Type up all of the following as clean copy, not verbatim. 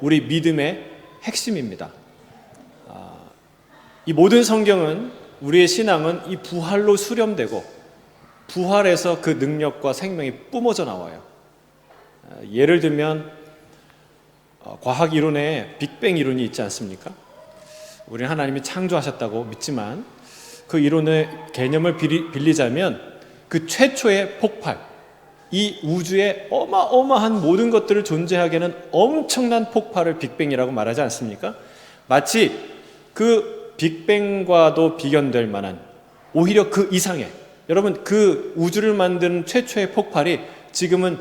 우리 믿음의 핵심입니다. 이 모든 성경은 우리의 신앙은 이 부활로 수렴되고 부활에서 그 능력과 생명이 뿜어져 나와요. 예를 들면 과학 이론에 빅뱅 이론이 있지 않습니까? 우리는 하나님이 창조하셨다고 믿지만 그 이론의 개념을 빌리자면 그 최초의 폭발, 이 우주에 어마어마한 모든 것들을 존재하게 하는 엄청난 폭발을 빅뱅이라고 말하지 않습니까? 마치 그 빅뱅과도 비견될 만한, 오히려 그 이상의, 여러분 그 우주를 만드는 최초의 폭발이 지금은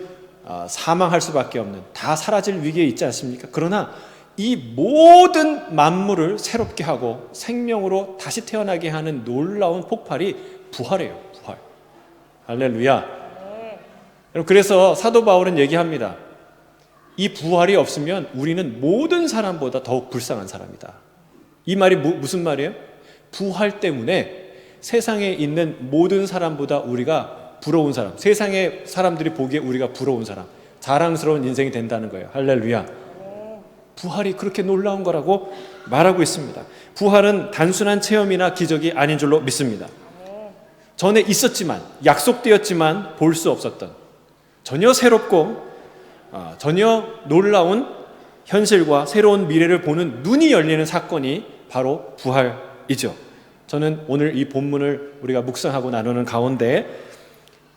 사망할 수밖에 없는, 다 사라질 위기에 있지 않습니까? 그러나 이 모든 만물을 새롭게 하고 생명으로 다시 태어나게 하는 놀라운 폭발이 부활이에요. 부활. 할렐루야. 그래서 사도 바울은 얘기합니다. 이 부활이 없으면 우리는 모든 사람보다 더욱 불쌍한 사람이다. 이 말이 무슨 말이에요? 부활 때문에 세상에 있는 모든 사람보다 우리가 부러운 사람, 세상의 사람들이 보기에 우리가 부러운 사람, 자랑스러운 인생이 된다는 거예요. 할렐루야. 부활이 그렇게 놀라운 거라고 말하고 있습니다. 부활은 단순한 체험이나 기적이 아닌 줄로 믿습니다. 전에 있었지만, 약속되었지만 볼 수 없었던, 전혀 새롭고 전혀 놀라운 현실과 새로운 미래를 보는 눈이 열리는 사건이 바로 부활이죠. 저는 오늘 이 본문을 우리가 묵상하고 나누는 가운데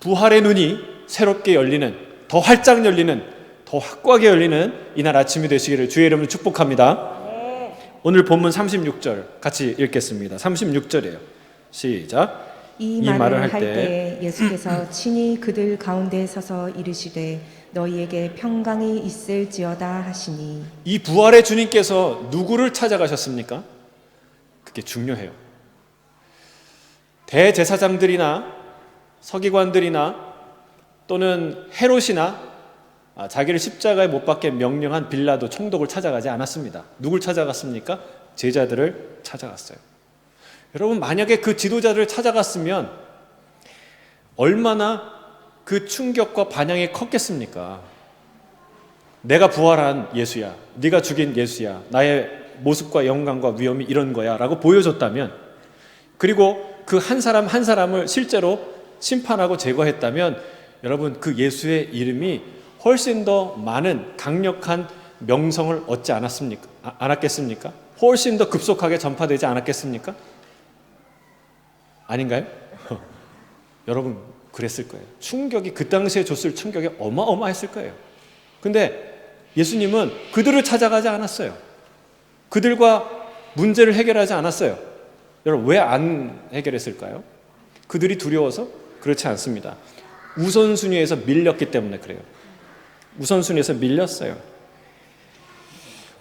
부활의 눈이 새롭게 열리는, 더 활짝 열리는, 더 확고하게 열리는 이날 아침이 되시기를 주의 이름으로 축복합니다. 오늘 본문 36절 같이 읽겠습니다. 36절이에요. 시작. 이 말을 할 때 예수께서 친히 그들 가운데 서서 이르시되 너희에게 평강이 있을지어다 하시니. 이 부활의 주님께서 누구를 찾아가셨습니까? 그게 중요해요. 대제사장들이나 서기관들이나 또는 헤롯이나 자기를 십자가에 못 박게 명령한 빌라도 총독을 찾아가지 않았습니다. 누굴 찾아갔습니까? 제자들을 찾아갔어요. 여러분, 만약에 그 지도자들을 찾아갔으면 얼마나 그 충격과 반향이 컸겠습니까? 내가 부활한 예수야, 네가 죽인 예수야, 나의 모습과 영광과 위엄이 이런 거야 라고 보여줬다면, 그리고 그 한 사람 한 사람을 실제로 심판하고 제거했다면 여러분, 그 예수의 이름이 훨씬 더 많은 강력한 명성을 얻지 않았겠습니까? 훨씬 더 급속하게 전파되지 않았겠습니까? 아닌가요? 여러분, 그랬을 거예요. 충격이, 그 당시에 줬을 충격이 어마어마했을 거예요. 근데 예수님은 그들을 찾아가지 않았어요. 그들과 문제를 해결하지 않았어요. 여러분, 왜 안 해결했을까요? 그들이 두려워서? 그렇지 않습니다. 우선순위에서 밀렸기 때문에 그래요. 우선순위에서 밀렸어요.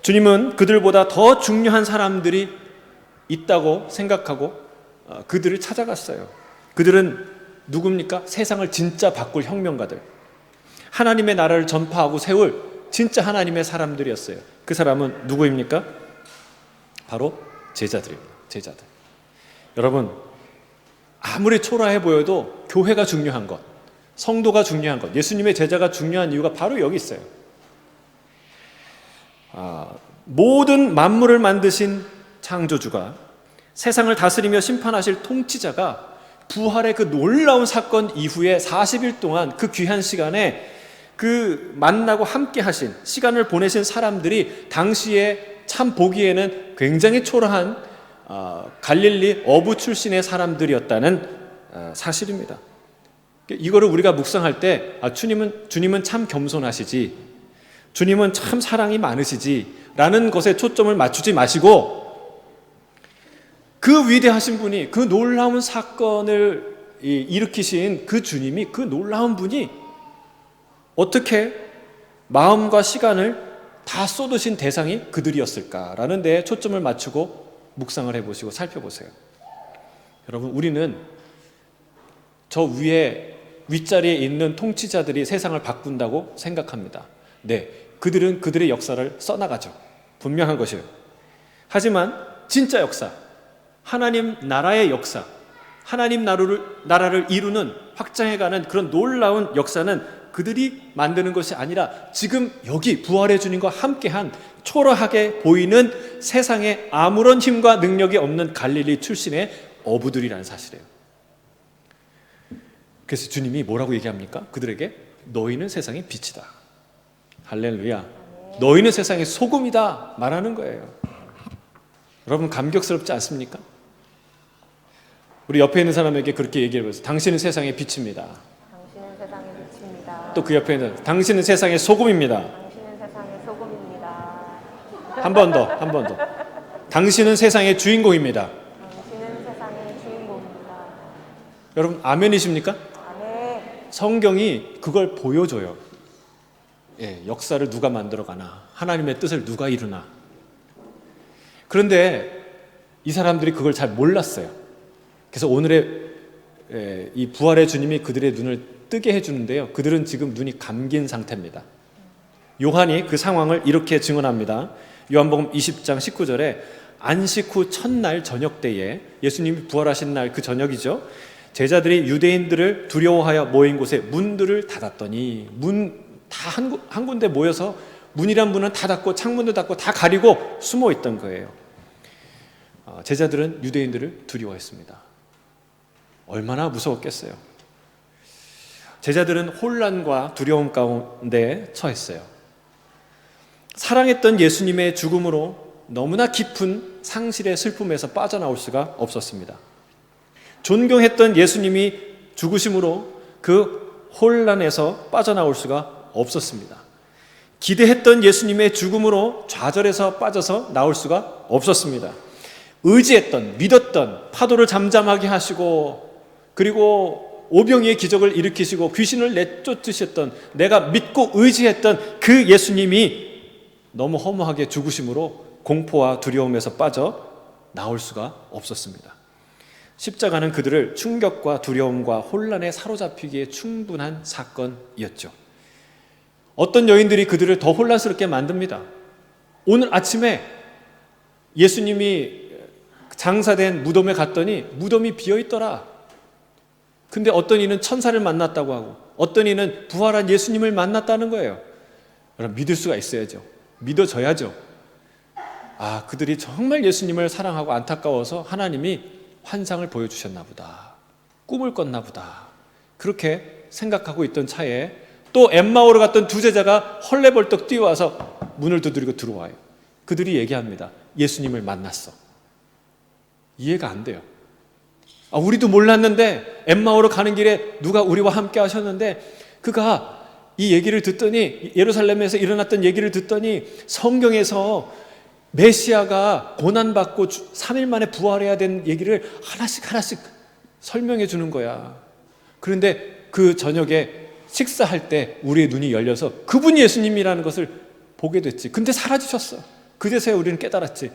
주님은 그들보다 더 중요한 사람들이 있다고 생각하고 그들을 찾아갔어요. 그들은 누굽니까? 세상을 진짜 바꿀 혁명가들, 하나님의 나라를 전파하고 세울 진짜 하나님의 사람들이었어요. 그 사람은 누구입니까? 바로 제자들입니다. 제자들. 여러분, 아무리 초라해 보여도 교회가 중요한 것, 성도가 중요한 것, 예수님의 제자가 중요한 이유가 바로 여기 있어요. 모든 만물을 만드신 창조주가, 세상을 다스리며 심판하실 통치자가 부활의 그 놀라운 사건 이후에 40일 동안 그 귀한 시간에 그 만나고 함께 하신, 시간을 보내신 사람들이 당시에 참 보기에는 굉장히 초라한 갈릴리 어부 출신의 사람들이었다는 사실입니다. 이거를 우리가 묵상할 때 주님은 참 겸손하시지, 주님은 참 사랑이 많으시지 라는 것에 초점을 맞추지 마시고, 그 위대하신 분이, 그 놀라운 사건을 일으키신 그 주님이, 그 놀라운 분이 어떻게 마음과 시간을 다 쏟으신 대상이 그들이었을까라는 데에 초점을 맞추고 묵상을 해보시고 살펴보세요. 여러분, 우리는 저 위에 윗자리에 있는 통치자들이 세상을 바꾼다고 생각합니다. 네, 그들은 그들의 역사를 써나가죠. 분명한 것이에요. 하지만 진짜 역사, 하나님 나라의 역사, 하나님 나라를 이루는, 확장해가는 그런 놀라운 역사는 그들이 만드는 것이 아니라 지금 여기 부활의 주님과 함께한 초라하게 보이는 세상에 아무런 힘과 능력이 없는 갈릴리 출신의 어부들이라는 사실이에요. 그래서 주님이 뭐라고 얘기합니까? 그들에게 너희는 세상의 빛이다. 할렐루야. 너희는 세상의 소금이다 말하는 거예요. 여러분 감격스럽지 않습니까? 우리 옆에 있는 사람에게 그렇게 얘기해보세요. 당신은 세상의 빛입니다. 당신은 세상의 빛입니다. 또 그 옆에 있는 당신은 세상의 소금입니다. 당신은 세상의 소금입니다. 한 번 더. 당신은 세상의 주인공입니다. 당신은 세상의 주인공입니다. 여러분 아멘이십니까? 아멘. 성경이 그걸 보여줘요. 역사를 누가 만들어가나, 하나님의 뜻을 누가 이루나. 그런데 이 사람들이 그걸 잘 몰랐어요. 그래서 오늘의 이 부활의 주님이 그들의 눈을 뜨게 해주는데요. 그들은 지금 눈이 감긴 상태입니다. 요한이 그 상황을 이렇게 증언합니다. 요한복음 20장 19절에 안식 후 첫날 저녁 때에 예수님이 부활하신 날 그 저녁이죠. 제자들이 유대인들을 두려워하여 모인 곳에 문들을 닫았더니 문 다 한 군데 모여서 문이란 문은 다 닫고 창문도 닫고 다 가리고 숨어 있던 거예요. 제자들은 유대인들을 두려워했습니다. 얼마나 무서웠겠어요. 제자들은 혼란과 두려움 가운데 처했어요. 사랑했던 예수님의 죽음으로 너무나 깊은 상실의 슬픔에서 빠져나올 수가 없었습니다. 존경했던 예수님이 죽으심으로 그 혼란에서 빠져나올 수가 없었습니다. 기대했던 예수님의 죽음으로 좌절해서 빠져서 나올 수가 없었습니다. 의지했던, 믿었던, 파도를 잠잠하게 하시고 그리고 오병이의 기적을 일으키시고 귀신을 내쫓으셨던, 내가 믿고 의지했던 그 예수님이 너무 허무하게 죽으심으로 공포와 두려움에서 빠져 나올 수가 없었습니다. 십자가는 그들을 충격과 두려움과 혼란에 사로잡히기에 충분한 사건이었죠. 어떤 여인들이 그들을 더 혼란스럽게 만듭니다. 오늘 아침에 예수님이 장사된 무덤에 갔더니 무덤이 비어있더라. 근데 어떤 이는 천사를 만났다고 하고 어떤 이는 부활한 예수님을 만났다는 거예요. 여러분 믿을 수가 있어야죠. 믿어져야죠. 그들이 정말 예수님을 사랑하고 안타까워서 하나님이 환상을 보여주셨나 보다. 꿈을 꿨나 보다. 그렇게 생각하고 있던 차에 또 엠마오로 갔던 두 제자가 헐레벌떡 뛰어와서 문을 두드리고 들어와요. 그들이 얘기합니다. 예수님을 만났어. 이해가 안 돼요. 우리도 몰랐는데 엠마오로 가는 길에 누가 우리와 함께 하셨는데 그가 이 얘기를 듣더니 예루살렘에서 일어났던 얘기를 듣더니 성경에서 메시아가 고난받고 3일 만에 부활해야 되는 얘기를 하나씩 설명해 주는 거야. 그런데 그 저녁에 식사할 때 우리의 눈이 열려서 그분이 예수님이라는 것을 보게 됐지. 근데 사라지셨어. 그제서야 우리는 깨달았지.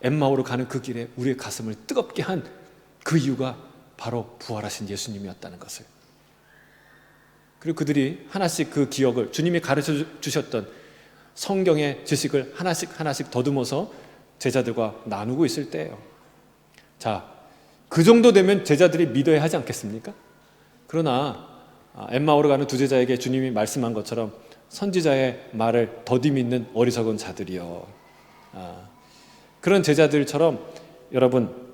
엠마오로 가는 그 길에 우리의 가슴을 뜨겁게 한 그 이유가 바로 부활하신 예수님이었다는 것을. 그리고 그들이 하나씩 그 기억을, 주님이 가르쳐 주셨던 성경의 지식을 하나씩 더듬어서 제자들과 나누고 있을 때예요. 자, 그 정도 되면 제자들이 믿어야 하지 않겠습니까? 그러나 엠마오로 가는 두 제자에게 주님이 말씀한 것처럼 선지자의 말을 더디 믿는 어리석은 자들이요. 그런 제자들처럼 여러분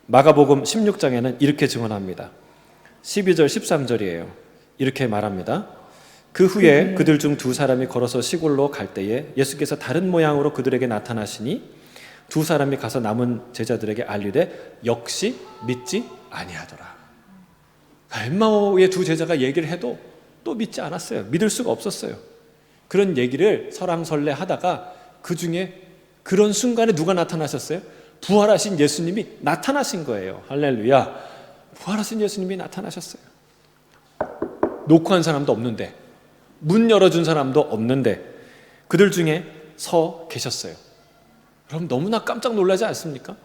마가복음 16장에는 이렇게 증언합니다. 12절 13절이에요. 이렇게 말합니다. 그 후에 그들 중 두 사람이 걸어서 시골로 갈 때에 예수께서 다른 모양으로 그들에게 나타나시니 두 사람이 가서 남은 제자들에게 알리되 역시 믿지 아니하더라. 엠마오의 두 제자가 얘기를 해도 또 믿지 않았어요. 믿을 수가 없었어요. 그런 얘기를 설왕설래 하다가 그 중에 그런 순간에 누가 나타나셨어요? 부활하신 예수님이 나타나신 거예요. 할렐루야. 부활하신 예수님이 나타나셨어요. 노크한 사람도 없는데, 문 열어준 사람도 없는데 그들 중에 서 계셨어요. 여러분 너무나 깜짝 놀라지 않습니까?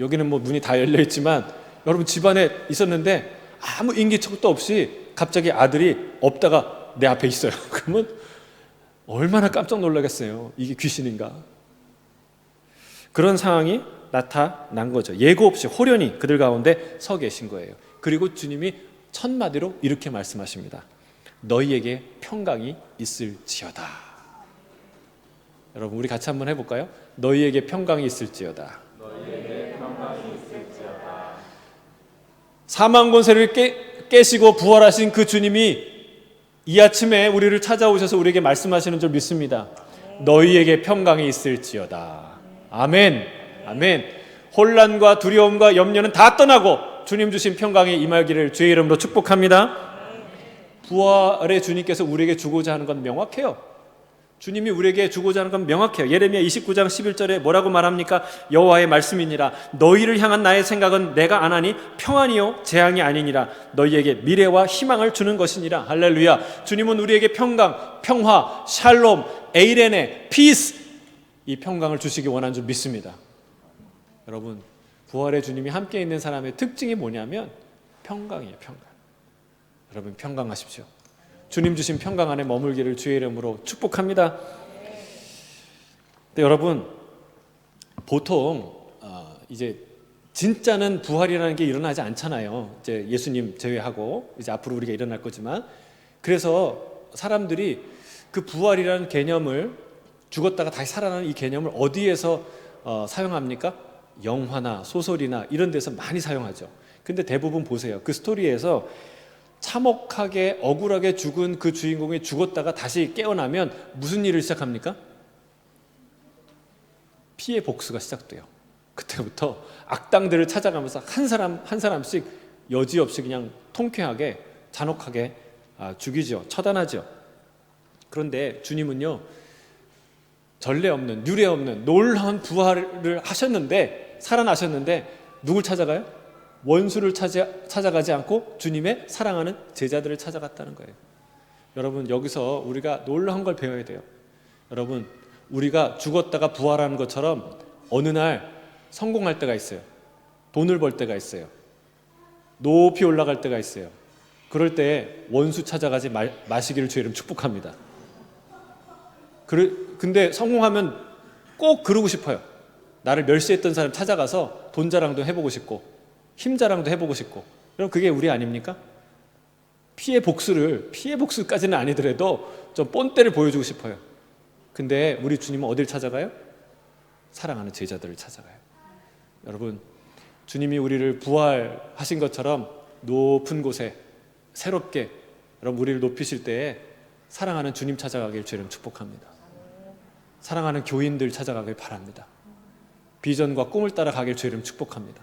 여기는 뭐 문이 다 열려 있지만 여러분 집안에 있었는데 아무 인기척도 없이 갑자기 아들이 없다가 내 앞에 있어요. 그러면 얼마나 깜짝 놀라겠어요. 이게 귀신인가? 그런 상황이 나타난 거죠. 예고 없이 호련히 그들 가운데 서 계신 거예요. 그리고 주님이 첫 마디로 이렇게 말씀하십니다. 너희에게 평강이 있을지어다. 여러분 우리 같이 한번 해볼까요? 너희에게 평강이 있을지어다. 사망 권세를 깨시고 부활하신 그 주님이 이 아침에 우리를 찾아오셔서 우리에게 말씀하시는 줄 믿습니다. 너희에게 평강이 있을지어다. 아멘. 아멘. 혼란과 두려움과 염려는 다 떠나고 주님 주신 평강이 임하기를 주의 이름으로 축복합니다. 부활의 주님께서 우리에게 주고자 하는 건 명확해요. 주님이 우리에게 주고자 하는 건 명확해요. 예레미야 29장 11절에 뭐라고 말합니까? 여호와의 말씀이니라. 너희를 향한 나의 생각은 내가 안하니 평안이요 재앙이 아니니라. 너희에게 미래와 희망을 주는 것이니라. 할렐루야. 주님은 우리에게 평강, 평화, 샬롬, 에이레네, 피스, 이 평강을 주시기 원하는 줄 믿습니다. 여러분 부활의 주님이 함께 있는 사람의 특징이 뭐냐면 평강이에요. 평강. 여러분 평강하십시오. 주님 주신 평강 안에 머물기를 주의 이름으로 축복합니다. 근데 여러분 보통 이제 진짜는 부활이라는 게 일어나지 않잖아요. 이제 예수님 제외하고 이제 앞으로 우리가 일어날 거지만, 그래서 사람들이 그 부활이라는 개념을, 죽었다가 다시 살아나는 이 개념을 어디에서 사용합니까? 영화나 소설이나 이런 데서 많이 사용하죠. 근데 대부분 보세요. 그 스토리에서 참혹하게 억울하게 죽은 그 주인공이 죽었다가 다시 깨어나면 무슨 일을 시작합니까? 피해 복수가 시작돼요. 그때부터 악당들을 찾아가면서 한 사람 한 사람씩 여지없이 그냥 통쾌하게 잔혹하게 죽이죠. 처단하죠. 그런데 주님은요, 전례 없는, 유례 없는 놀라운 부활을 하셨는데, 살아나셨는데 누굴 찾아가요? 원수를 찾아가지 않고 주님의 사랑하는 제자들을 찾아갔다는 거예요. 여러분 여기서 우리가 놀라운 걸 배워야 돼요. 여러분 우리가 죽었다가 부활하는 것처럼 어느 날 성공할 때가 있어요. 돈을 벌 때가 있어요. 높이 올라갈 때가 있어요. 그럴 때 원수 찾아가지 마시기를 주의 이름 축복합니다. 근데 성공하면 꼭 그러고 싶어요. 나를 멸시했던 사람 찾아가서 돈 자랑도 해보고 싶고 힘 자랑도 해보고 싶고. 그럼 그게 우리 아닙니까? 피해 복수까지는 아니더라도 좀 본때를 보여주고 싶어요. 근데 우리 주님은 어딜 찾아가요? 사랑하는 제자들을 찾아가요. 여러분 주님이 우리를 부활하신 것처럼 높은 곳에 새롭게 여러분 우리를 높이실 때에 사랑하는 주님 찾아가길 주님 축복합니다. 사랑하는 교인들 찾아가길 바랍니다. 비전과 꿈을 따라가길 주님 축복합니다.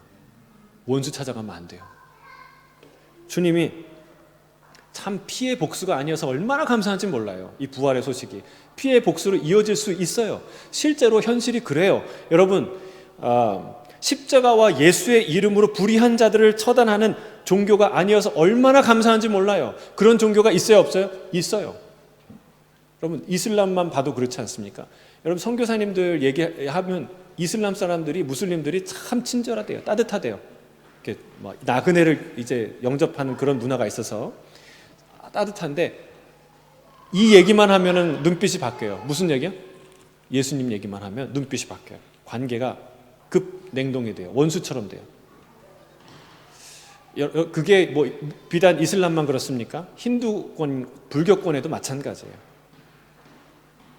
원수 찾아가면 안 돼요. 주님이 참 피해 복수가 아니어서 얼마나 감사한지 몰라요. 이 부활의 소식이 피해 복수로 이어질 수 있어요. 실제로 현실이 그래요. 여러분 십자가와 예수의 이름으로 불의한 자들을 처단하는 종교가 아니어서 얼마나 감사한지 몰라요. 그런 종교가 있어요, 없어요? 있어요. 여러분 이슬람만 봐도 그렇지 않습니까? 여러분 선교사님들 얘기하면 이슬람 사람들이, 무슬림들이 참 친절하대요. 따뜻하대요. 이렇게 나그네를 이제 영접하는 그런 문화가 있어서 따뜻한데, 이 얘기만 하면은 눈빛이 바뀌어요. 무슨 얘기야? 예수님 얘기만 하면 눈빛이 바뀌어요. 관계가 급 냉동이 돼요. 원수처럼 돼요. 그게 뭐 비단 이슬람만 그렇습니까? 힌두권, 불교권에도 마찬가지예요.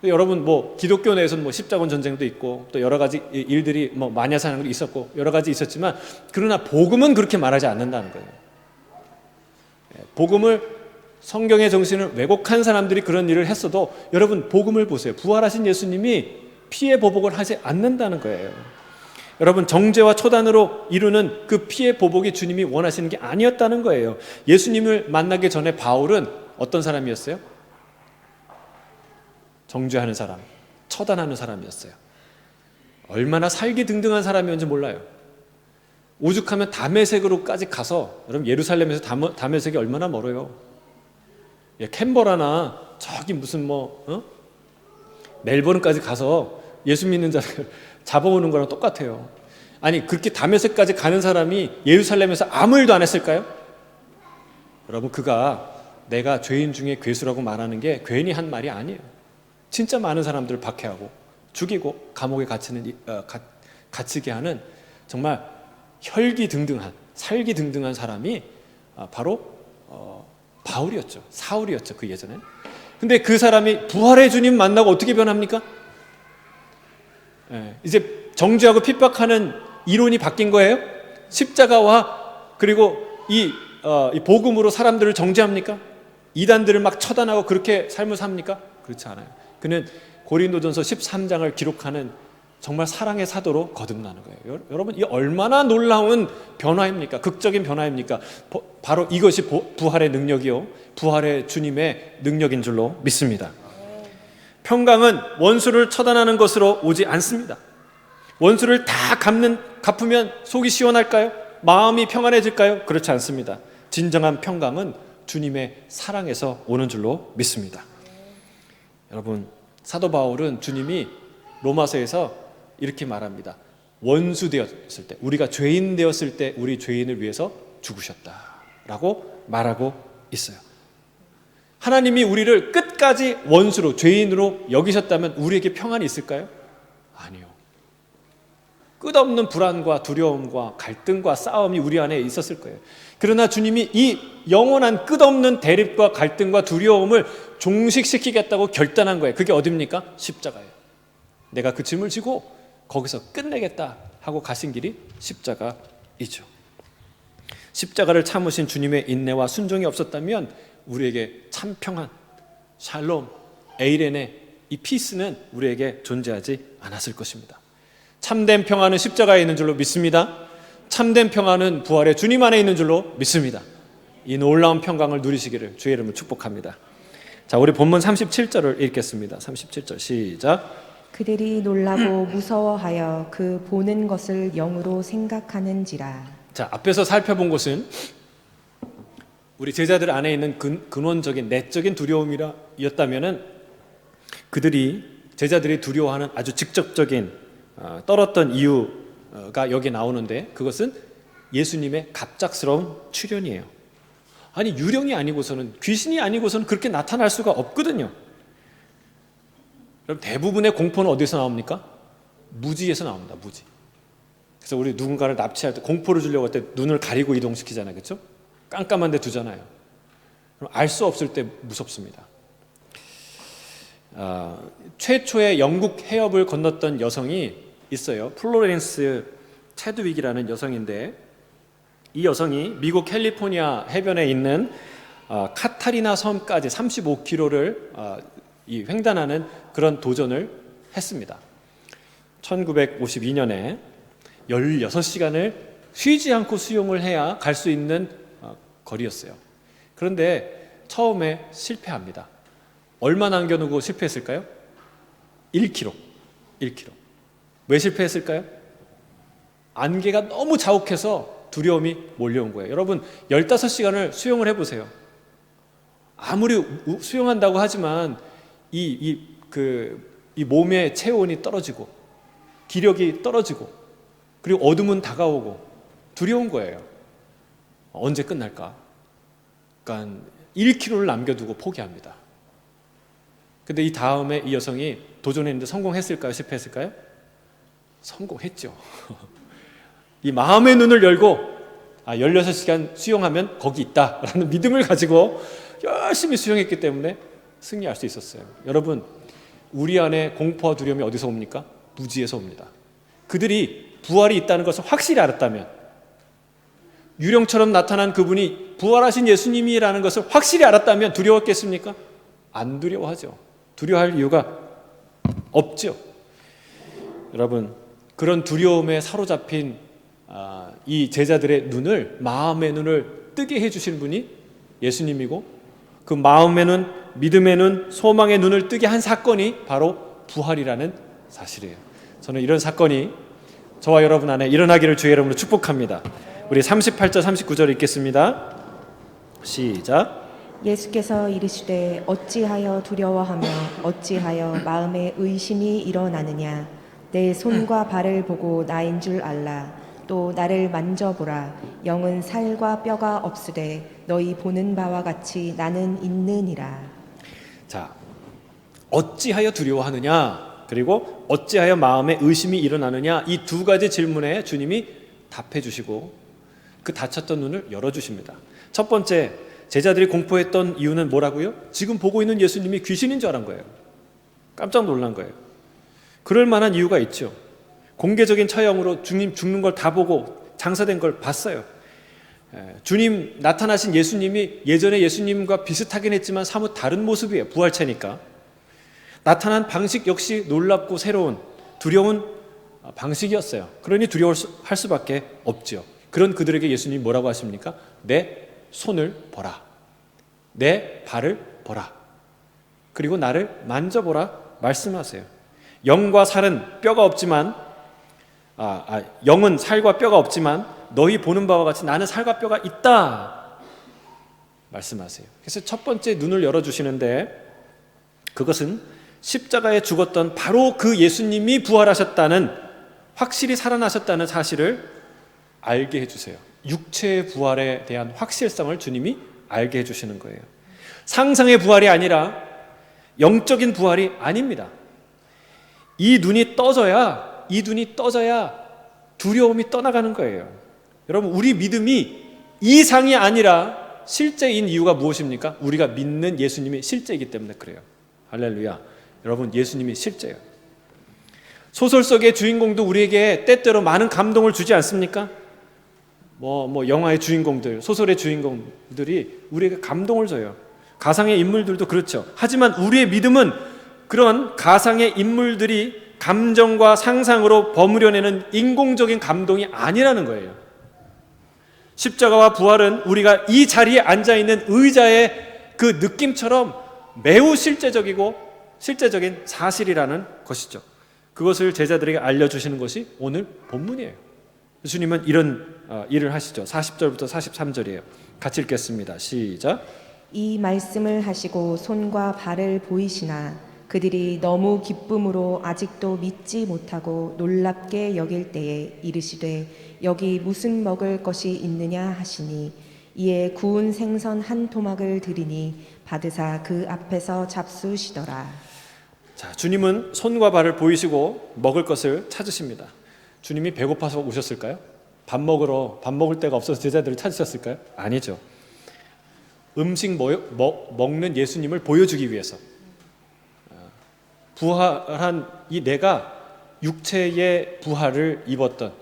여러분 뭐 기독교 내에서는 뭐 십자군 전쟁도 있고 또 여러 가지 일들이 뭐 마녀사냥도 있었고 여러 가지 있었지만, 그러나 복음은 그렇게 말하지 않는다는 거예요. 복음을, 성경의 정신을 왜곡한 사람들이 그런 일을 했어도 여러분 복음을 보세요. 부활하신 예수님이 피해 보복을 하지 않는다는 거예요. 여러분 정죄와 초단으로 이루는 그 피해 보복이 주님이 원하시는 게 아니었다는 거예요. 예수님을 만나기 전에 바울은 어떤 사람이었어요? 정죄하는 사람, 처단하는 사람이었어요. 얼마나 살기등등한 사람이었는지 몰라요. 오죽하면 다메섹으로까지 가서, 여러분 예루살렘에서 다메섹이 얼마나 멀어요. 캔버라나 저기 무슨 멜버른까지 가서 예수 믿는 자를 잡아오는 거랑 똑같아요. 아니 그렇게 다메섹까지 가는 사람이 예루살렘에서 아무 일도 안 했을까요? 여러분 그가 내가 죄인 중에 괴수라고 말하는 게 괜히 한 말이 아니에요. 진짜 많은 사람들을 박해하고 죽이고 감옥에 갇히게 하는 정말 혈기등등한, 살기등등한 사람이 바로 바울이었죠. 사울이었죠. 그 예전에. 근데 그 사람이 부활의 주님 만나고 어떻게 변합니까? 이제 정죄하고 핍박하는 이론이 바뀐 거예요? 십자가와 그리고 이 복음으로 사람들을 정죄합니까? 이단들을 막 처단하고 그렇게 삶을 삽니까? 그렇지 않아요. 그는 고린도전서 13장을 기록하는 정말 사랑의 사도로 거듭나는 거예요. 여러분, 이 얼마나 놀라운 변화입니까? 극적인 변화입니까? 바로 이것이 부활의 능력이요, 부활의 주님의 능력인 줄로 믿습니다. 평강은 원수를 처단하는 것으로 오지 않습니다. 원수를 다 갚으면 속이 시원할까요? 마음이 평안해질까요? 그렇지 않습니다. 진정한 평강은 주님의 사랑에서 오는 줄로 믿습니다. 여러분, 사도 바울은 주님이 로마서에서 이렇게 말합니다. 원수 되었을 때, 우리가 죄인 되었을 때 우리 죄인을 위해서 죽으셨다라고 말하고 있어요. 하나님이 우리를 끝까지 원수로, 죄인으로 여기셨다면 우리에게 평안이 있을까요? 아니요. 끝없는 불안과 두려움과 갈등과 싸움이 우리 안에 있었을 거예요. 그러나 주님이 이 영원한 끝없는 대립과 갈등과 두려움을 종식시키겠다고 결단한 거예요. 그게 어딥니까? 십자가예요. 내가 그 짐을 지고 거기서 끝내겠다 하고 가신 길이 십자가이죠. 십자가를 참으신 주님의 인내와 순종이 없었다면 우리에게 참 평안, 샬롬, 에이레네, 이 피스는 우리에게 존재하지 않았을 것입니다. 참된 평안은 십자가에 있는 줄로 믿습니다. 참된 평안은 부활의 주님 안에 있는 줄로 믿습니다. 이 놀라운 평강을 누리시기를 주의 이름으로 축복합니다. 자, 우리 본문 37절을 읽겠습니다. 37절 시작. 그들이 놀라고 무서워하여 그 보는 것을 영으로 생각하는지라. 자, 앞에서 살펴본 것은 우리 제자들 안에 있는 근원적인 내적인 두려움이었다면은 제자들이 두려워하는 아주 직접적인 떨었던 이유가 여기 나오는데, 그것은 예수님의 갑작스러운 출현이에요. 아니, 유령이 아니고서는, 귀신이 아니고서는 그렇게 나타날 수가 없거든요. 그럼 대부분의 공포는 어디서 나옵니까? 무지에서 나옵니다. 무지. 그래서 우리 누군가를 납치할 때, 공포를 주려고 할 때 눈을 가리고 이동시키잖아요. 그렇죠? 깜깜한 데 두잖아요. 그럼 알 수 없을 때 무섭습니다. 최초의 영국 해협을 건넜던 여성이 있어요. 플로렌스 체드윅이라는 여성인데, 이 여성이 미국 캘리포니아 해변에 있는 카타리나 섬까지 35km를 횡단하는 그런 도전을 했습니다. 1952년에 16시간을 쉬지 않고 수영을 해야 갈 수 있는 거리였어요. 그런데 처음에 실패합니다. 얼마 남겨두고 실패했을까요? 1km. 왜 실패했을까요? 안개가 너무 자욱해서 두려움이 몰려온 거예요. 여러분, 15시간을 수영을 해보세요. 아무리 수영한다고 하지만 이 몸의 체온이 떨어지고 기력이 떨어지고 그리고 어둠은 다가오고 두려운 거예요. 언제 끝날까? 그러니까 1km를 남겨두고 포기합니다. 근데 이 다음에 이 여성이 도전했는데 성공했을까요? 실패했을까요? 성공했죠. 이 마음의 눈을 열고 16시간 수영하면 거기 있다라는 믿음을 가지고 열심히 수영했기 때문에 승리할 수 있었어요. 여러분, 우리 안에 공포와 두려움이 어디서 옵니까? 무지에서 옵니다. 그들이 부활이 있다는 것을 확실히 알았다면, 유령처럼 나타난 그분이 부활하신 예수님이라는 것을 확실히 알았다면 두려웠겠습니까? 안 두려워하죠. 두려워할 이유가 없죠. 여러분, 그런 두려움에 사로잡힌 이 제자들의 눈을, 마음의 눈을 뜨게 해주신 분이 예수님이고, 그 마음의 눈, 믿음의 눈, 소망의 눈을 뜨게 한 사건이 바로 부활이라는 사실이에요. 저는 이런 사건이 저와 여러분 안에 일어나기를 주의 이름으로 축복합니다. 우리 38절 39절 읽겠습니다. 시작. 예수께서 이르시되 어찌하여 두려워하며 어찌하여 마음에 의심이 일어나느냐. 내 손과 발을 보고 나인 줄 알라. 또 나를 만져보라. 영은 살과 뼈가 없으되 너희 보는 바와 같이 나는 있느니라. 자, 어찌하여 두려워하느냐, 그리고 어찌하여 마음에 의심이 일어나느냐, 이 두 가지 질문에 주님이 답해 주시고, 그 닫혔던 눈을 열어주십니다. 첫 번째, 제자들이 공포했던 이유는 뭐라고요? 지금 보고 있는 예수님이 귀신인 줄 알은 거예요. 깜짝 놀란 거예요. 그럴 만한 이유가 있죠. 공개적인 처형으로 주님 죽는 걸 다 보고 장사된 걸 봤어요. 주님 나타나신 예수님이 예전에 예수님과 비슷하긴 했지만 사뭇 다른 모습이에요. 부활체니까. 나타난 방식 역시 놀랍고 새로운 두려운 방식이었어요. 그러니 두려워할 수밖에 없죠. 그런 그들에게 예수님이 뭐라고 하십니까? 내 손을 보라. 내 발을 보라. 그리고 나를 만져보라 말씀하세요. 영과 살은 뼈가 없지만 영은 살과 뼈가 없지만 너희 보는 바와 같이 나는 살과 뼈가 있다 말씀하세요. 그래서 첫 번째 눈을 열어주시는데 그것은 십자가에 죽었던 바로 그 예수님이 부활하셨다는, 확실히 살아나셨다는 사실을 알게 해주세요. 육체의 부활에 대한 확실성을 주님이 알게 해주시는 거예요. 상상의 부활이 아니라 영적인 부활이 아닙니다. 이 눈이 떠져야 두려움이 떠나가는 거예요. 여러분, 우리 믿음이 이상이 아니라 실제인 이유가 무엇입니까? 우리가 믿는 예수님이 실제이기 때문에 그래요. 할렐루야. 여러분, 예수님이 실제예요. 소설 속의 주인공도 우리에게 때때로 많은 감동을 주지 않습니까? 영화의 주인공들, 소설의 주인공들이 우리에게 감동을 줘요. 가상의 인물들도 그렇죠. 하지만 우리의 믿음은 그런 가상의 인물들이 감정과 상상으로 버무려내는 인공적인 감동이 아니라는 거예요. 십자가와 부활은 우리가 이 자리에 앉아있는 의자의 그 느낌처럼 매우 실제적인 사실이라는 것이죠. 그것을 제자들에게 알려주시는 것이 오늘 본문이에요. 주님은 이런 일을 하시죠. 40절부터 43절이에요. 같이 읽겠습니다. 시작. 이 말씀을 하시고 손과 발을 보이시나 그들이 너무 기쁨으로 아직도 믿지 못하고 놀랍게 여길 때에 이르시되 여기 무슨 먹을 것이 있느냐 하시니 이에 구운 생선 한 토막을 드리니 받으사 그 앞에서 잡수시더라. 자, 주님은 손과 발을 보이시고 먹을 것을 찾으십니다. 주님이 배고파서 오셨을까요? 밥 먹을 데가 없어서 제자들을 찾으셨을까요? 아니죠. 음식 먹는 예수님을 보여주기 위해서, 부활한 이 내가 육체의 부활을 입었던,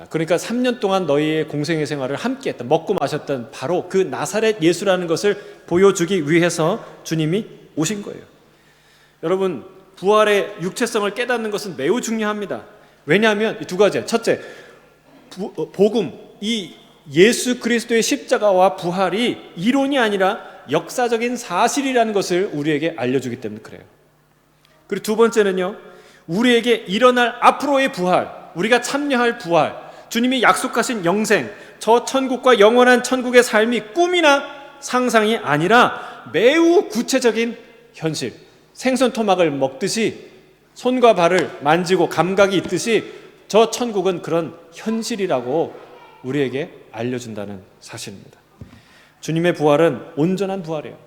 그러니까 3년 동안 너희의 공생의 생활을 함께했던, 먹고 마셨던 바로 그 나사렛 예수라는 것을 보여주기 위해서 주님이 오신 거예요. 여러분, 부활의 육체성을 깨닫는 것은 매우 중요합니다. 왜냐하면 이 두 가지예요. 첫째, 복음, 이 예수 그리스도의 십자가와 부활이 이론이 아니라 역사적인 사실이라는 것을 우리에게 알려주기 때문에 그래요. 그리고 두 번째는요, 우리에게 일어날 앞으로의 부활, 우리가 참여할 부활, 주님이 약속하신 영생, 저 천국과 영원한 천국의 삶이 꿈이나 상상이 아니라 매우 구체적인 현실, 생선 토막을 먹듯이 손과 발을 만지고 감각이 있듯이 저 천국은 그런 현실이라고 우리에게 알려준다는 사실입니다. 주님의 부활은 온전한 부활이에요.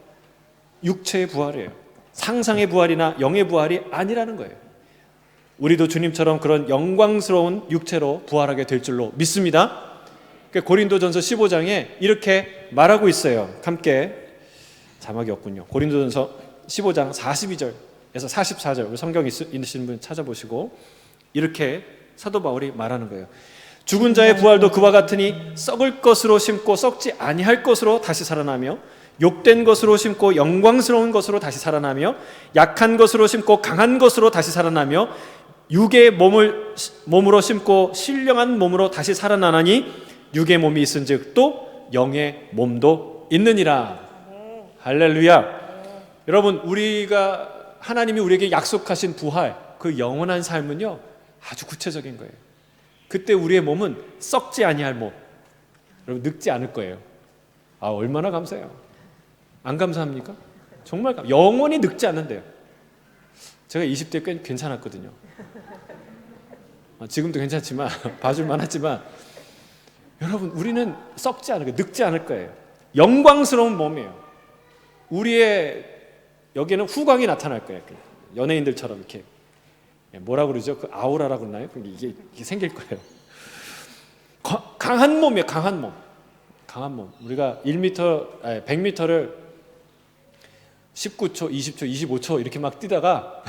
육체의 부활이에요. 상상의 부활이나 영의 부활이 아니라는 거예요. 우리도 주님처럼 그런 영광스러운 육체로 부활하게 될 줄로 믿습니다. 고린도전서 15장에 이렇게 말하고 있어요. 함께, 자막이 없군요. 고린도전서 15장 42절에서 44절, 성경 있으신 분 찾아보시고 이렇게 사도 바울이 말하는 거예요. 죽은 자의 부활도 그와 같으니 썩을 것으로 심고 썩지 아니할 것으로 다시 살아나며, 욕된 것으로 심고 영광스러운 것으로 다시 살아나며, 약한 것으로 심고 강한 것으로 다시 살아나며, 육의 몸으로 심고 신령한 몸으로 다시 살아나나니 육의 몸이 있은즉 또 영의 몸도 있느니라. 할렐루야. 여러분, 하나님이 우리에게 약속하신 부활, 그 영원한 삶은요 아주 구체적인 거예요. 그때 우리의 몸은 썩지 아니할 몸, 여러분 늙지 않을 거예요. 얼마나 감사해요. 안 감사합니까? 정말 영원히 늙지 않는데요. 제가 20대 꽤 괜찮았거든요. 지금도 괜찮지만 봐줄만 하지만 여러분, 우리는 썩지 않을 거예요. 늙지 않을 거예요. 영광스러운 몸이에요. 우리의 여기에는 후광이 나타날 거예요. 연예인들처럼 이렇게 뭐라 그러죠? 그 아우라라고 그러나요? 이게 생길 거예요. 강한 몸이에요. 강한 몸. 강한 몸. 우리가 100m를 19초, 20초, 25초 이렇게 막 뛰다가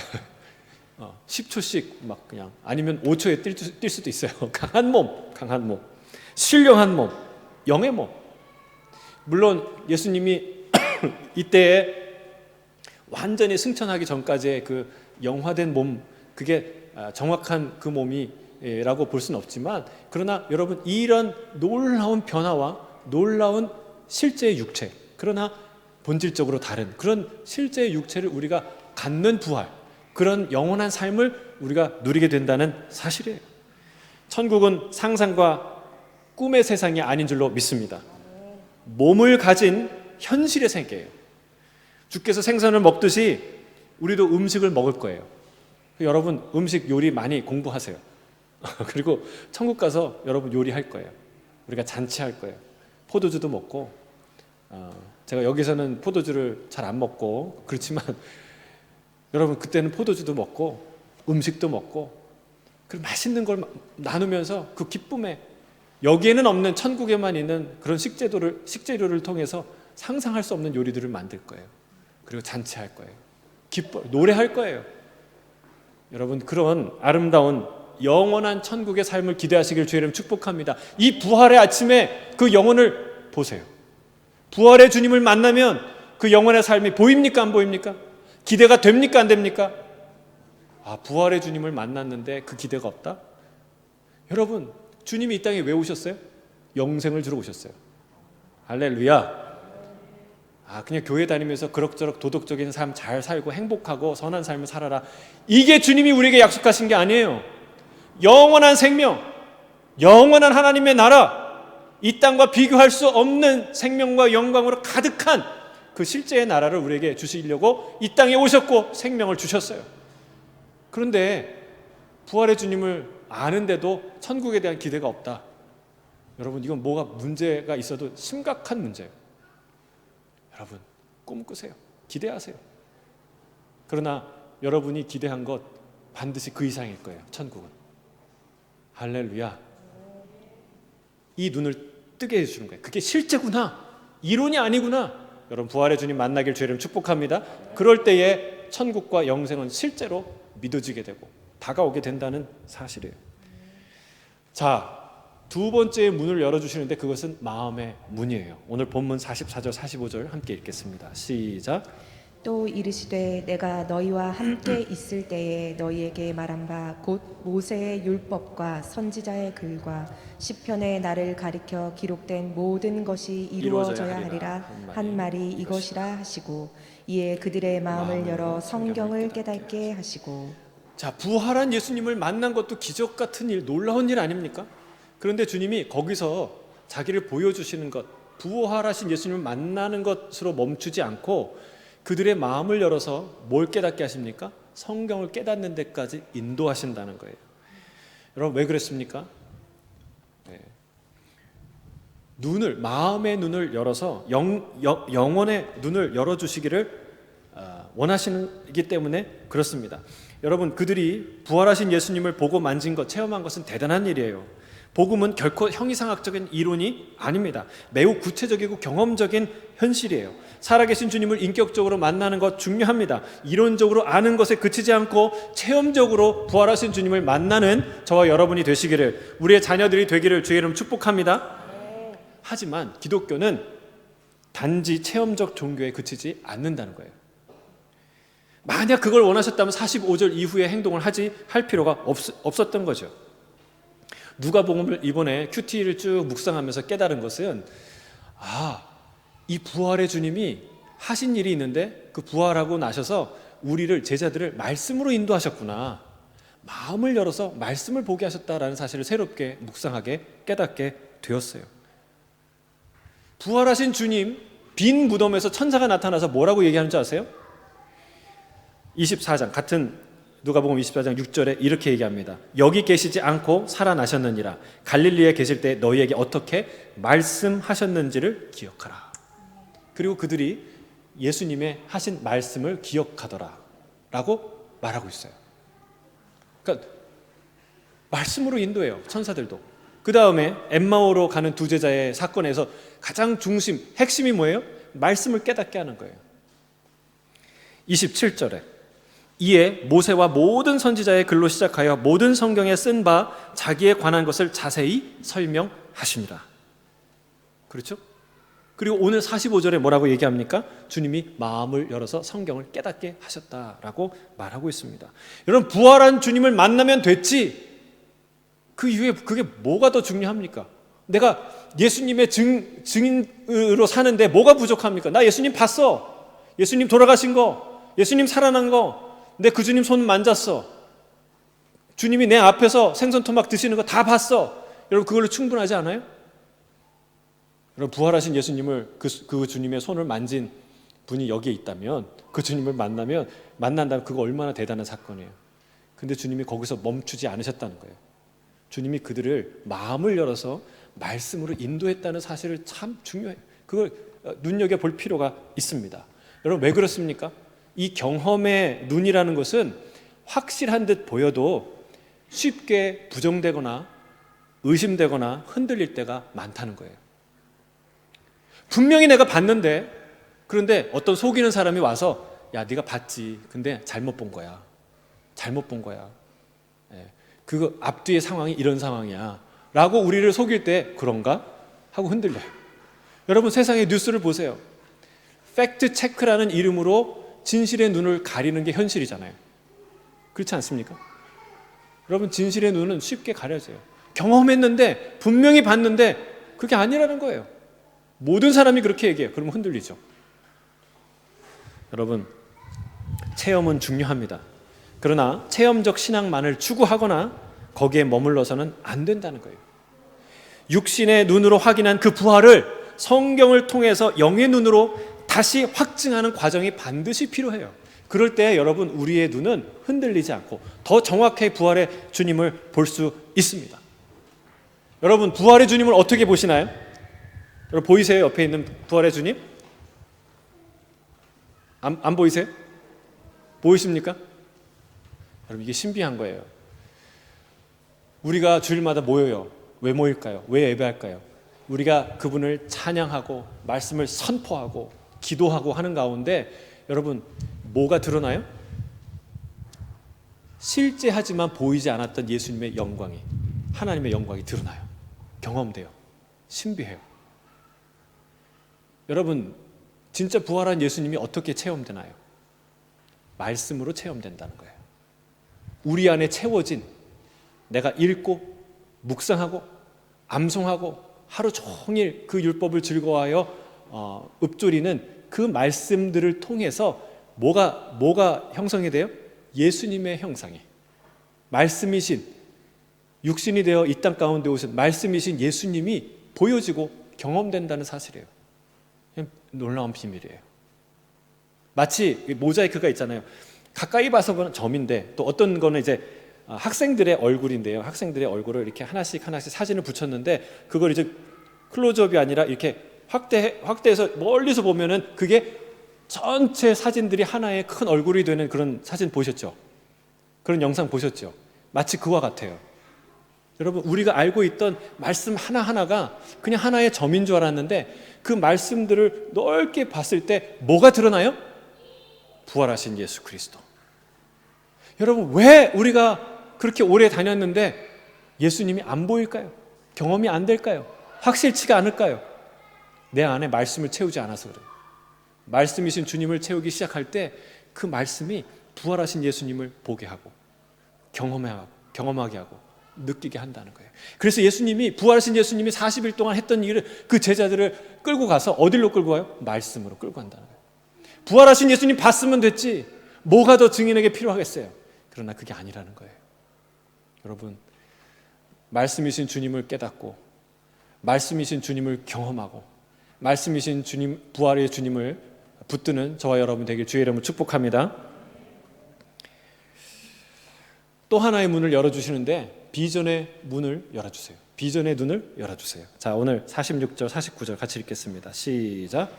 10초씩 막 그냥 아니면 5초에 뛸 수도 있어요. 강한 몸, 강한 몸, 신령한 몸, 영의 몸. 물론 예수님이 이때에 완전히 승천하기 전까지의 그 영화된 몸, 그게 정확한 그 몸이라고 볼 수는 없지만, 그러나 여러분 이런 놀라운 변화와 놀라운 실제의 육체, 그러나 본질적으로 다른 그런 실제의 육체를 우리가 갖는 부활, 그런 영원한 삶을 우리가 누리게 된다는 사실이에요. 천국은 상상과 꿈의 세상이 아닌 줄로 믿습니다. 몸을 가진 현실의 세계예요. 주께서 생선을 먹듯이 우리도 음식을 먹을 거예요. 여러분 음식 요리 많이 공부하세요. 그리고 천국 가서 여러분 요리할 거예요. 우리가 잔치할 거예요. 포도주도 먹고, 제가 여기서는 포도주를 잘 안 먹고 그렇지만 여러분 그때는 포도주도 먹고 음식도 먹고 그 맛있는 걸 나누면서 그 기쁨에, 여기에는 없는 천국에만 있는 그런 식재료를 통해서 상상할 수 없는 요리들을 만들 거예요. 그리고 잔치할 거예요. 노래할 거예요. 여러분 그런 아름다운 영원한 천국의 삶을 기대하시길 주의 이름 축복합니다. 이 부활의 아침에 그 영혼을 보세요. 부활의 주님을 만나면 그 영혼의 삶이 보입니까 안 보입니까? 기대가 됩니까 안 됩니까? 부활의 주님을 만났는데 그 기대가 없다? 여러분 주님이 이 땅에 왜 오셨어요? 영생을 주러 오셨어요. 할렐루야. 그냥 교회 다니면서 그럭저럭 도덕적인 삶 잘 살고 행복하고 선한 삶을 살아라, 이게 주님이 우리에게 약속하신 게 아니에요. 영원한 생명, 영원한 하나님의 나라, 이 땅과 비교할 수 없는 생명과 영광으로 가득한 그 실제의 나라를 우리에게 주시려고 이 땅에 오셨고 생명을 주셨어요. 그런데 부활의 주님을 아는데도 천국에 대한 기대가 없다. 여러분 이건 뭐가 문제가 있어도 심각한 문제예요. 여러분 꿈 꾸세요. 기대하세요. 그러나 여러분이 기대한 것 반드시 그 이상일 거예요. 천국은. 할렐루야. 이 눈을 뜨게 해주는 거예요. 그게 실제구나, 이론이 아니구나. 여러분 부활의 주님 만나길 주의 이름 축복합니다. 그럴 때에 천국과 영생은 실제로 믿어지게 되고 다가오게 된다는 사실이에요. 자, 두 번째 문을 열어주시는데 그것은 마음의 문이에요. 오늘 본문 44절 45절 함께 읽겠습니다. 시작. 또 이르시되 내가 너희와 함께 있을 때에 너희에게 말한 바 곧 모세의 율법과 선지자의 글과 시편에 나를 가리켜 기록된 모든 것이 이루어져야 하리라 한 말이 이것이라 하시고, 이에 그들의 마음을 열어 성경을 깨닫게 하시고. 자, 부활한 예수님을 만난 것도 기적 같은 일, 놀라운 일 아닙니까? 그런데 주님이 거기서 자기를 보여주시는 것, 부활하신 예수님을 만나는 것으로 멈추지 않고 그들의 마음을 열어서 뭘 깨닫게 하십니까? 성경을 깨닫는 데까지 인도하신다는 거예요. 여러분 왜 그랬습니까? 마음의 눈을 열어서 영혼의 눈을 열어주시기를 원하시기 때문에 그렇습니다. 여러분 그들이 부활하신 예수님을 보고 만진 것, 체험한 것은 대단한 일이에요. 복음은 결코 형이상학적인 이론이 아닙니다. 매우 구체적이고 경험적인 현실이에요. 살아계신 주님을 인격적으로 만나는 것 중요합니다. 이론적으로 아는 것에 그치지 않고 체험적으로 부활하신 주님을 만나는 저와 여러분이 되시기를, 우리의 자녀들이 되기를 주의 이름 축복합니다. 하지만 기독교는 단지 체험적 종교에 그치지 않는다는 거예요. 만약 그걸 원하셨다면 45절 이후의 행동을 할 필요가 없었던 거죠. 누가복음을 이번에 큐티를 쭉 묵상하면서 깨달은 것은 이 부활의 주님이 하신 일이 있는데 그 부활하고 나셔서 우리를, 제자들을 말씀으로 인도하셨구나, 마음을 열어서 말씀을 보게 하셨다라는 사실을 새롭게 묵상하게 깨닫게 되었어요. 부활하신 주님, 빈 무덤에서 천사가 나타나서 뭐라고 얘기하는 줄 아세요? 24장 같은 누가복음 24장 6절에 이렇게 얘기합니다. 여기 계시지 않고 살아나셨느니라. 갈릴리에 계실 때 너희에게 어떻게 말씀하셨는지를 기억하라. 그리고 그들이 예수님의 하신 말씀을 기억하더라 라고 말하고 있어요. 그러니까 말씀으로 인도해요. 천사들도. 그 다음에 엠마오로 가는 두 제자의 사건에서 가장 핵심이 뭐예요? 말씀을 깨닫게 하는 거예요. 27절에 이에 모세와 모든 선지자의 글로 시작하여 모든 성경에 쓴 바 자기에 관한 것을 자세히 설명하십니다. 그렇죠? 그리고 오늘 45절에 뭐라고 얘기합니까? 주님이 마음을 열어서 성경을 깨닫게 하셨다라고 말하고 있습니다. 여러분, 부활한 주님을 만나면 됐지, 그 이후에 그게 뭐가 더 중요합니까? 내가 예수님의 증인으로 사는데 뭐가 부족합니까? 나 예수님 봤어. 예수님 돌아가신 거, 예수님 살아난 거, 내 그 주님 손 만졌어. 주님이 내 앞에서 생선 토막 드시는 거 다 봤어. 여러분, 그걸로 충분하지 않아요? 여러분, 부활하신 예수님을 그 주님의 손을 만진 분이 여기에 있다면, 그 주님을 만난다면 그거 얼마나 대단한 사건이에요. 근데 주님이 거기서 멈추지 않으셨다는 거예요. 주님이 그들을 마음을 열어서 말씀으로 인도했다는 사실을 참 중요해요. 그걸 눈여겨볼 필요가 있습니다. 여러분, 왜 그렇습니까? 이 경험의 눈이라는 것은 확실한 듯 보여도 쉽게 부정되거나 의심되거나 흔들릴 때가 많다는 거예요. 분명히 내가 봤는데, 그런데 어떤 속이는 사람이 와서 야, 네가 봤지. 근데 잘못 본 거야. 그거 앞뒤의 상황이 이런 상황이야 라고 우리를 속일 때 그런가? 하고 흔들려요. 여러분, 세상의 뉴스를 보세요. 팩트 체크라는 이름으로 진실의 눈을 가리는 게 현실이잖아요. 그렇지 않습니까? 여러분, 진실의 눈은 쉽게 가려져요. 경험했는데, 분명히 봤는데 그게 아니라는 거예요. 모든 사람이 그렇게 얘기해요. 그러면 흔들리죠. 여러분, 체험은 중요합니다. 그러나 체험적 신앙만을 추구하거나 거기에 머물러서는 안 된다는 거예요. 육신의 눈으로 확인한 그 부활을 성경을 통해서 영의 눈으로 다시 확증하는 과정이 반드시 필요해요. 그럴 때 여러분, 우리의 눈은 흔들리지 않고 더 정확하게 부활의 주님을 볼 수 있습니다. 여러분, 부활의 주님을 어떻게 보시나요? 여러분, 보이세요? 옆에 있는 부활의 주님? 안 보이세요? 보이십니까? 여러분, 이게 신비한 거예요. 우리가 주일마다 모여요. 왜 모일까요? 왜 예배할까요? 우리가 그분을 찬양하고 말씀을 선포하고 기도하고 하는 가운데 여러분, 뭐가 드러나요? 실제하지만 보이지 않았던 예수님의 영광이, 하나님의 영광이 드러나요. 경험돼요. 신비해요. 여러분, 진짜 부활한 예수님이 어떻게 체험되나요? 말씀으로 체험된다는 거예요. 우리 안에 채워진, 내가 읽고 묵상하고 암송하고 하루 종일 그 율법을 즐거워하여 읊조리는 그 말씀들을 통해서 뭐가 형성이 돼요? 예수님의 형상이, 말씀이신, 육신이 되어 이 땅 가운데 오신 말씀이신 예수님이 보여지고 경험된다는 사실이에요. 놀라운 비밀이에요. 마치 모자이크가 있잖아요. 가까이 봐서 보는 점인데, 또 어떤 거는 이제 학생들의 얼굴인데요. 학생들의 얼굴을 이렇게 하나씩 사진을 붙였는데, 그걸 이제 클로즈업이 아니라 이렇게 확대해서 멀리서 보면은 그게 전체 사진들이 하나의 큰 얼굴이 되는 그런 사진 보셨죠? 그런 영상 보셨죠? 마치 그와 같아요. 여러분, 우리가 알고 있던 말씀 하나하나가 그냥 하나의 점인 줄 알았는데, 그 말씀들을 넓게 봤을 때 뭐가 드러나요? 부활하신 예수 그리스도. 여러분, 왜 우리가 그렇게 오래 다녔는데 예수님이 안 보일까요? 경험이 안 될까요? 확실치가 않을까요? 내 안에 말씀을 채우지 않아서 그래요. 말씀이신 주님을 채우기 시작할 때 그 말씀이 부활하신 예수님을 보게 하고 경험하게 하고 느끼게 한다는 거예요. 그래서 부활하신 예수님이 40일 동안 했던 일을, 그 제자들을 끌고 가서 어디로 끌고 가요? 말씀으로 끌고 간다는 거예요. 부활하신 예수님 봤으면 됐지, 뭐가 더 증인에게 필요하겠어요? 그러나 그게 아니라는 거예요. 여러분, 말씀이신 주님을 깨닫고 말씀이신 주님을 경험하고 말씀이신 주님, 부활의 주님을 붙드는 저와 여러분 되길 주의 이름으로 축복합니다. 또 하나의 문을 열어주시는데, 비전의 문을 열어주세요. 비전의 눈을 열어주세요. 자, 오늘 46절 49절 같이 읽겠습니다. 시작.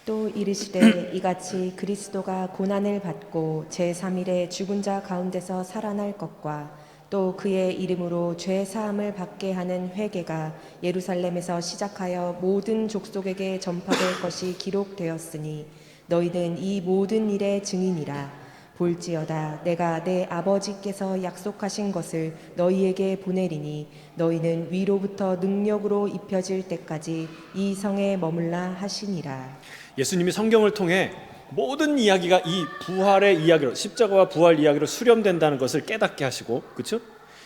또 이르시되 이같이 그리스도가 고난을 받고 제3일에 죽은 자 가운데서 살아날 것과 또 그의 이름으로 죄 사함을 받게 하는 회개가 예루살렘에서 시작하여 모든 족속에게 전파될 것이 기록되었으니 너희는 이 모든 일의 증인이라. 볼지어다 내가 내 아버지께서 약속하신 것을 너희에게 보내리니 너희는 위로부터 능력으로 입혀질 때까지 이 성에 머물라 하시니라. 예수님이 성경을 통해 모든 이야기가 이 부활의 이야기로, 십자가와 부활 이야기로 수렴된다는 것을 깨닫게 하시고, 그렇죠?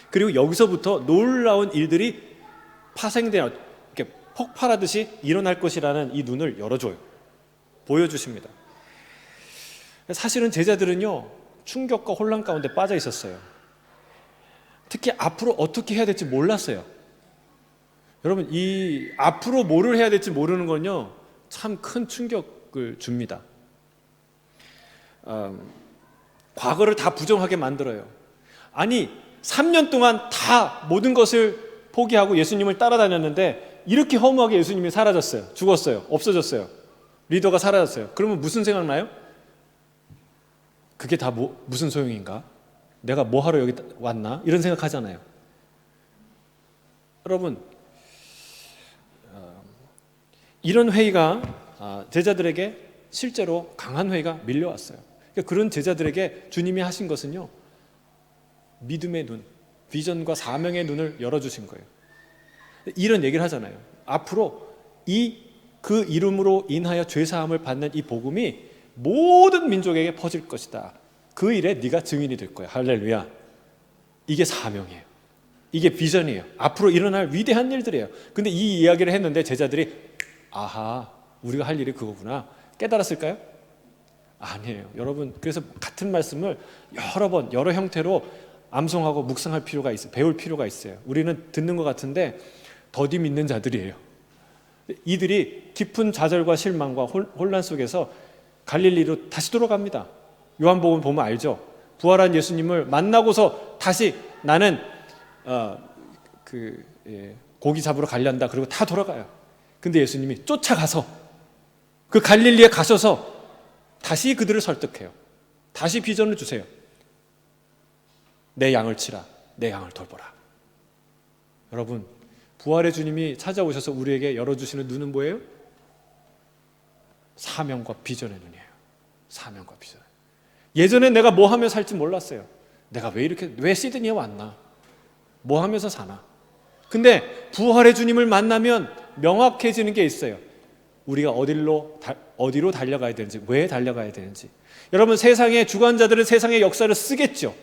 그리고 여기서부터 놀라운 일들이 파생되어 이렇게 폭발하듯이 일어날 것이라는 이 눈을 열어줘요. 보여주십니다. 사실은 제자들은요, 충격과 혼란 가운데 빠져 있었어요. 특히 앞으로 어떻게 해야 될지 몰랐어요. 여러분, 이 앞으로 뭐를 해야 될지 모르는 건요, 참 큰 충격을 줍니다. 과거를 다 부정하게 만들어요. 아니, 3년 동안 다 모든 것을 포기하고 예수님을 따라다녔는데 이렇게 허무하게 예수님이 사라졌어요. 죽었어요. 없어졌어요. 리더가 사라졌어요. 그러면 무슨 생각나요? 그게 다 무슨 소용인가? 내가 뭐 하러 여기 왔나? 이런 생각하잖아요. 여러분, 이런 회의가 제자들에게 실제로 강한 회의가 밀려왔어요. 그러니까 그런 제자들에게 주님이 하신 것은요, 믿음의 눈, 비전과 사명의 눈을 열어주신 거예요. 이런 얘기를 하잖아요. 앞으로 그 이름으로 인하여 죄사함을 받는 이 복음이 모든 민족에게 퍼질 것이다. 그 일에 네가 증인이 될 거야. 할렐루야. 이게 사명이에요. 이게 비전이에요. 앞으로 일어날 위대한 일들이에요. 근데 이 이야기를 했는데 제자들이 아하, 우리가 할 일이 그거구나 깨달았을까요? 아니에요. 여러분, 그래서 같은 말씀을 여러 번 여러 형태로 암송하고 묵상할 필요가 있어요. 배울 필요가 있어요. 우리는 듣는 것 같은데 더디 믿는 자들이에요. 이들이 깊은 좌절과 실망과 혼란 속에서 갈릴리로 다시 돌아갑니다. 요한복음 보면 알죠. 부활한 예수님을 만나고서 다시 나는 고기 잡으러 가려한다. 그리고 다 돌아가요. 근데 예수님이 쫓아가서 그 갈릴리에 가셔서 다시 그들을 설득해요. 다시 비전을 주세요. 내 양을 치라. 내 양을 돌보라. 여러분, 부활의 주님이 찾아오셔서 우리에게 열어주시는 눈은 뭐예요? 사명과 비전의 눈이에요. 사명과 비전. 예전에 내가 뭐 하며 살지 몰랐어요. 내가 왜 시드니에 왔나? 뭐 하면서 사나? 근데 부활의 주님을 만나면 명확해지는 게 있어요. 우리가 어디로 달려가야 되는지, 왜 달려가야 되는지. 여러분, 세상의 주관자들은 세상의 역사를 쓰겠죠.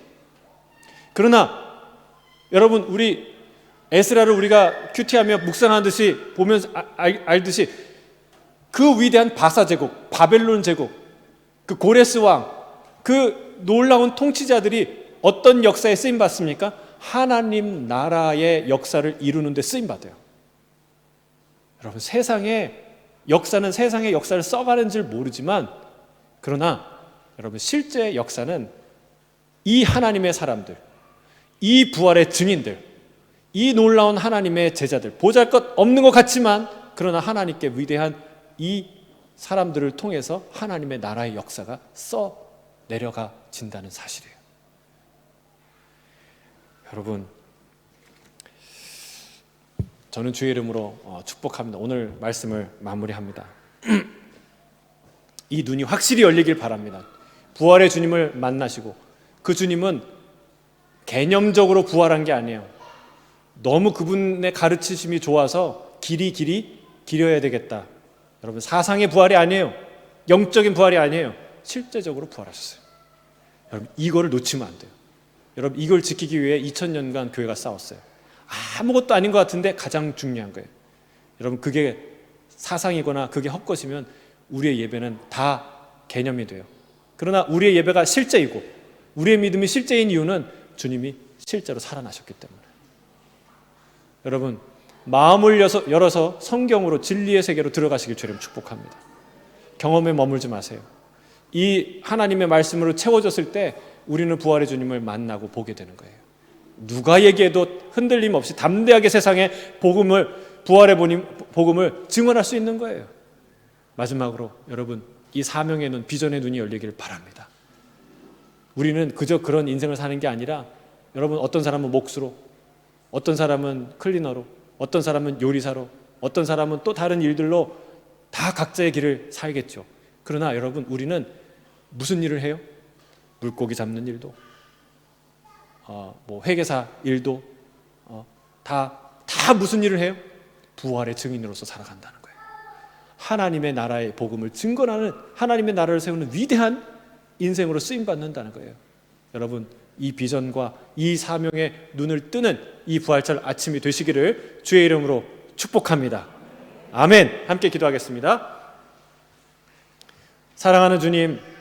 그러나 여러분, 우리 에스라를 우리가 큐티하며 묵상하듯이 보면서 알듯이 그 위대한 바사 제국, 바벨론 제국, 그 고레스 왕, 그 놀라운 통치자들이 어떤 역사에 쓰임 받습니까? 하나님 나라의 역사를 이루는 데 쓰임 받아요. 여러분, 세상의 역사는 세상의 역사를 써가는 줄 모르지만, 그러나 여러분, 실제 역사는 이 하나님의 사람들, 이 부활의 증인들, 이 놀라운 하나님의 제자들, 보잘것 없는 것 같지만 그러나 하나님께 위대한 이 사람들을 통해서 하나님의 나라의 역사가 써 내려가진다는 사실이에요. 여러분, 저는 주의 이름으로 축복합니다. 오늘 말씀을 마무리합니다. 이 눈이 확실히 열리길 바랍니다. 부활의 주님을 만나시고, 그 주님은 개념적으로 부활한 게 아니에요. 너무 그분의 가르치심이 좋아서 길어야 되겠다. 여러분, 사상의 부활이 아니에요. 영적인 부활이 아니에요. 실제적으로 부활하셨어요. 여러분, 이거를 놓치면 안 돼요. 여러분, 이걸 지키기 위해 2000년간 교회가 싸웠어요. 아무것도 아닌 것 같은데 가장 중요한 거예요. 여러분, 그게 사상이거나 그게 헛것이면 우리의 예배는 다 개념이 돼요. 그러나 우리의 예배가 실제이고 우리의 믿음이 실제인 이유는 주님이 실제로 살아나셨기 때문에. 여러분, 마음을 열어서 성경으로 진리의 세계로 들어가시길 주님 축복합니다. 경험에 머물지 마세요. 이 하나님의 말씀으로 채워졌을 때 우리는 부활의 주님을 만나고 보게 되는 거예요. 누가 얘기해도 흔들림 없이 담대하게 세상의 부활의 복음을 증언할 수 있는 거예요. 마지막으로 여러분, 이 사명의 눈, 비전의 눈이 열리길 바랍니다. 우리는 그저 그런 인생을 사는 게 아니라 여러분, 어떤 사람은 목수로, 어떤 사람은 클리너로, 어떤 사람은 요리사로, 어떤 사람은 또 다른 일들로 다 각자의 길을 살겠죠. 그러나 여러분, 우리는 무슨 일을 해요? 물고기 잡는 일도, 뭐 회계사 일도, 다 무슨 일을 해요? 부활의 증인으로서 살아간다는 거예요. 하나님의 나라의 복음을 증거하는, 하나님의 나라를 세우는 위대한 인생으로 쓰임 받는다는 거예요. 여러분, 이 비전과 이 사명에 눈을 뜨는 이 부활절 아침이 되시기를 주의 이름으로 축복합니다. 아멘. 함께 기도하겠습니다. 사랑하는 주님,